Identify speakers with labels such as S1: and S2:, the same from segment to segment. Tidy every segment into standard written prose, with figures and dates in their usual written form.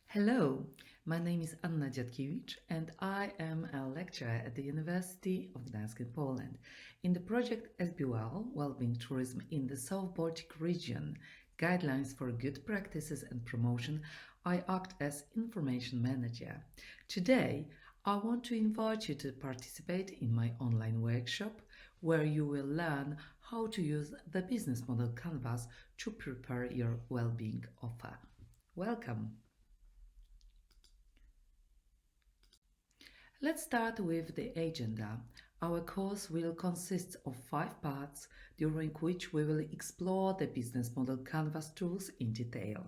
S1: Hello, my name is Anna Dziadkiewicz and I am a lecturer at the University of Gdańsk in Poland. In the project SBWell, Wellbeing Tourism in the South Baltic region, Guidelines for Good Practices and Promotion, I act as Information Manager. Today, I want to invite you to participate in my online workshop where you will learn how to use the business model canvas to prepare your well-being offer. Welcome! Let's start with the agenda. Our course will consist of 5 parts, during which we will explore the business model canvas tools in detail.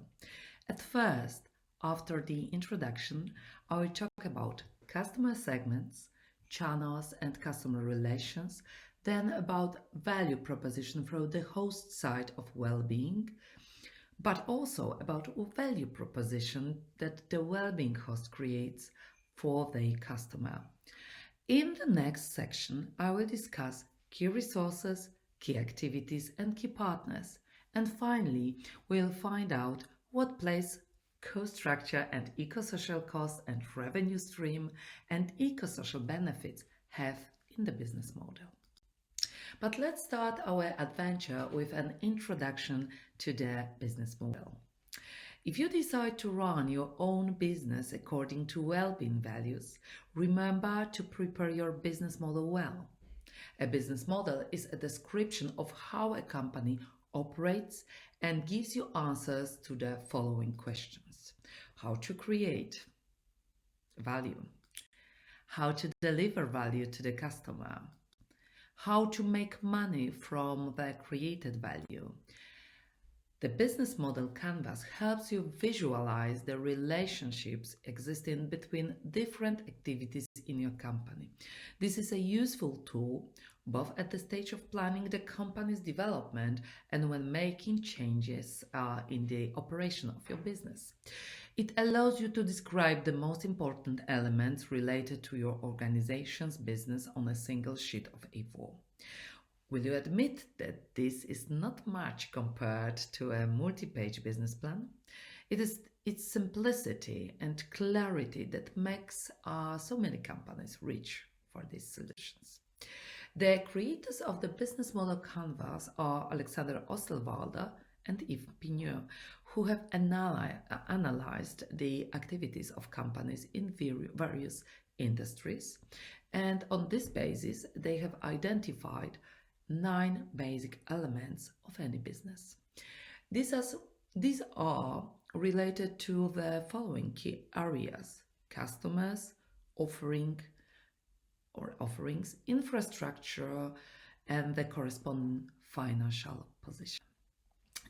S1: At first, after the introduction, I will talk about customer segments, channels and customer relations, then about value proposition from the host side of well-being, but also about value proposition that the well-being host creates for the customer. In the next section, I will discuss key resources, key activities, and key partners. And finally, we'll find out what place cost structure and eco-social cost and revenue stream and eco-social benefits have in the business model. But let's start our adventure with an introduction to the business model. If you decide to run your own business according to well-being values, remember to prepare your business model well. A business model is a description of how a company operates and gives you answers to the following questions. How to create value, how to deliver value to the customer, how to make money from the created value. The business model canvas helps you visualize the relationships existing between different activities in your company. This is a useful tool both at the stage of planning the company's development and when making changes in the operation of your business. It allows you to describe the most important elements related to your organization's business on a single sheet of A4. Will you admit that this is not much compared to a multi-page business plan? It is its simplicity and clarity that makes so many companies reach for these solutions. The creators of the business model canvas are Alexander Osterwalder and Yves Pigneux, who have analyzed the activities of companies in various industries, and on this basis they have identified 9 basic elements of any business. These are related to the following key areas: customers, offerings, infrastructure, and the corresponding financial position.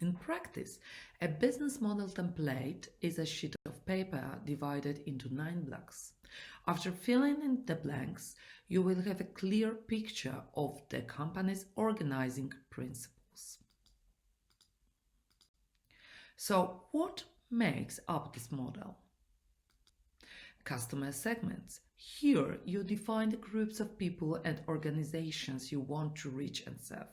S1: In practice, a business model template is a sheet of paper divided into 9 blocks. After filling in the blanks, you will have a clear picture of the company's organizing principles. So, what makes up this model? Customer segments. Here you define the groups of people and organizations you want to reach and serve.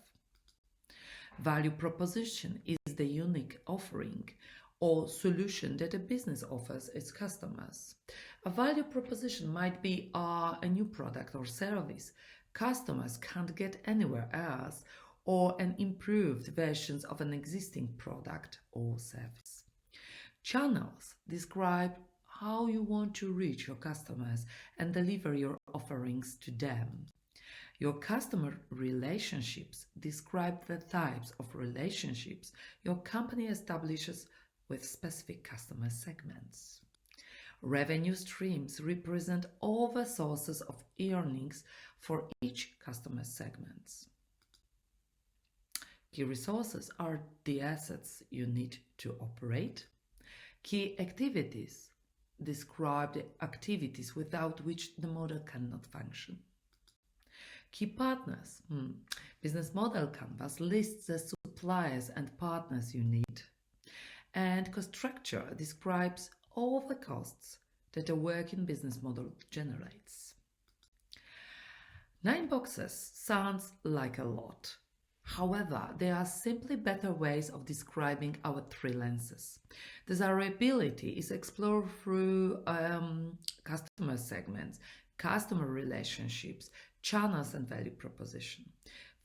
S1: Value proposition is the unique offering or solution that a business offers its customers. A value proposition might be a new product or service customers can't get anywhere else, or an improved version of an existing product or service. Channels describe how you want to reach your customers and deliver your offerings to them. Your customer relationships describe the types of relationships your company establishes with specific customer segments. Revenue streams represent all the sources of earnings for each customer segment. Key resources are the assets you need to operate. Key activities describe the activities without which the model cannot function. Key partners. Business model canvas lists the suppliers and partners you need. And cost structure describes all the costs that a working business model generates. 9 boxes sounds like a lot, However, there are simply better ways of describing our three lenses. Desirability is explored through customer segments, customer relationships, channels, and value proposition.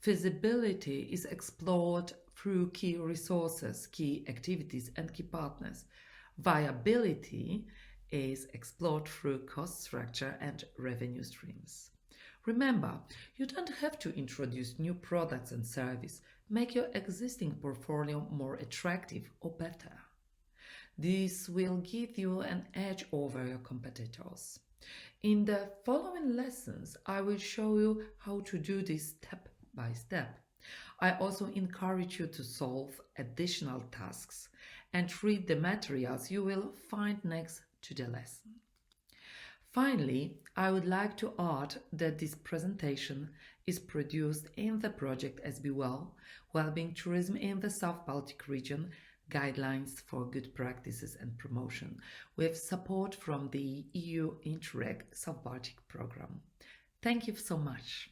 S1: Feasibility is explored through key resources, key activities, and key partners. Viability is explored through cost structure and revenue streams. Remember, you don't have to introduce new products and services. Make your existing portfolio more attractive or better. This will give you an edge over your competitors. In the following lessons, I will show you how to do this step by step. I also encourage you to solve additional tasks and read the materials you will find next to the lesson. Finally, I would like to add that this presentation is produced in the project SBWell, Wellbeing Tourism in the South Baltic region, Guidelines for Good Practices and Promotion, with support from the EU-Interreg South Baltic program. Thank you so much.